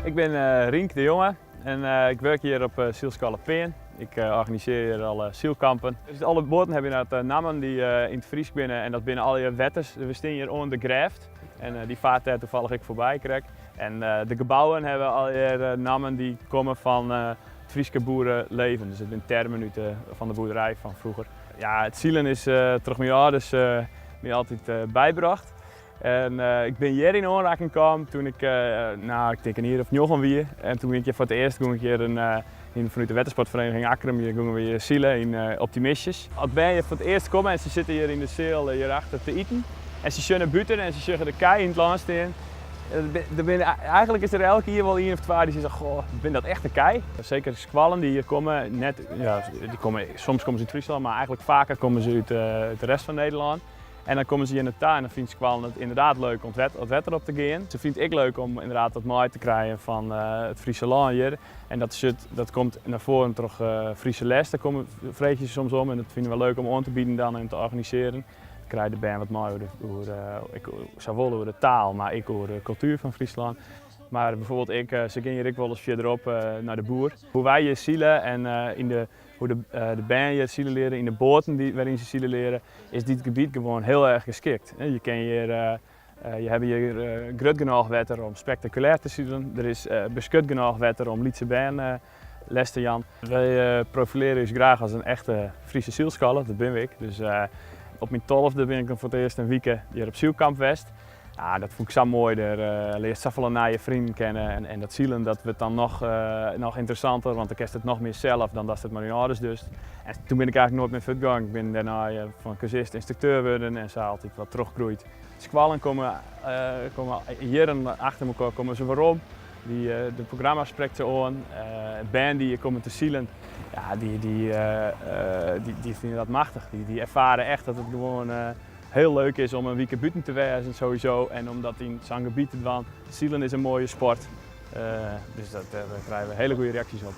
Ik ben Rienk de Jonge en ik werk hier op Zielskale Peen. Ik organiseer hier alle zielkampen. Dus alle boten hebben inderdaad namen die in het Fries binnen en dat binnen alle wetters. We staan hier onder de Grijft en die vaart daar toevallig ik voorbij krijg. En de gebouwen hebben alweer namen die komen van het Friese boerenleven. Dus het zijn termen van de boerderij van vroeger. Ja, het zielen is terug mijn ouders me altijd bijgebracht. En ik ben hier in aanraking gekomen toen ik, ik denk een jaar of 9 weer. En toen ging ik voor het eerst vanuit de wetensportvereniging Akkerum gingen we zielen op die misjes. Als ben je voor het eerst komen en ze zitten hier in de zeel hierachter te eten. En ze zullen buiten en ze zeggen de kei in het land staan. Eigenlijk is er elke keer wel 1 of 2 die zeggen, goh, ben dat echt een kei? Zeker squallen die hier komen, soms komen ze uit Friesland, maar eigenlijk vaker komen ze uit de rest van Nederland. En dan komen ze hier in de tuin en dan vindt squallen het inderdaad leuk om het wetter op te gaan. Ze vindt ik leuk om inderdaad wat mooi te krijgen van het Friese land hier. En dat komt naar voren toch Friese les, daar komen vreetjes soms om en dat vinden we leuk om aan te bieden dan en te organiseren. Krijg de band wat mooi zowel over de taal, maar ook over de cultuur van Friesland. Maar bijvoorbeeld ze gingen hier wel eens verderop naar de boer. Hoe wij hier zielen en hoe de band hier zielen leren, in de boten waarin ze zielen leren, is dit gebied gewoon heel erg geschikt. Je hebt hier groot genoeg wetter om spectaculair te zielen. Er is beschut genoeg wetter om lietse band les te jan. Wij profileren ons graag als een echte Friese zielskalle, dat ben ik. Dus, op mijn 12e ben ik dan voor het eerst een week hier op zielkamp geweest. Ja, dat vond ik zo mooi. Daar leert zoveel naar je vrienden kennen en dat zielen dat wordt dan nog interessanter, want dan kerst het nog meer zelf dan dat het maar je ouders dus. En toen ben ik eigenlijk nooit meer verder gegaan. Ik ben daarna van cursist instructeur geworden en zo altijd wat teruggroeid. Squallen komen hier en achter elkaar komen ze waarom. De programma's spreekt ze aan, band die komen te zielen, ja, die vinden dat machtig. Die ervaren echt dat het gewoon heel leuk is om een week buiten te wezen sowieso. En omdat in zo'n gebied te doen, zielen is een mooie sport. Dus daar krijgen we hele goede reacties op.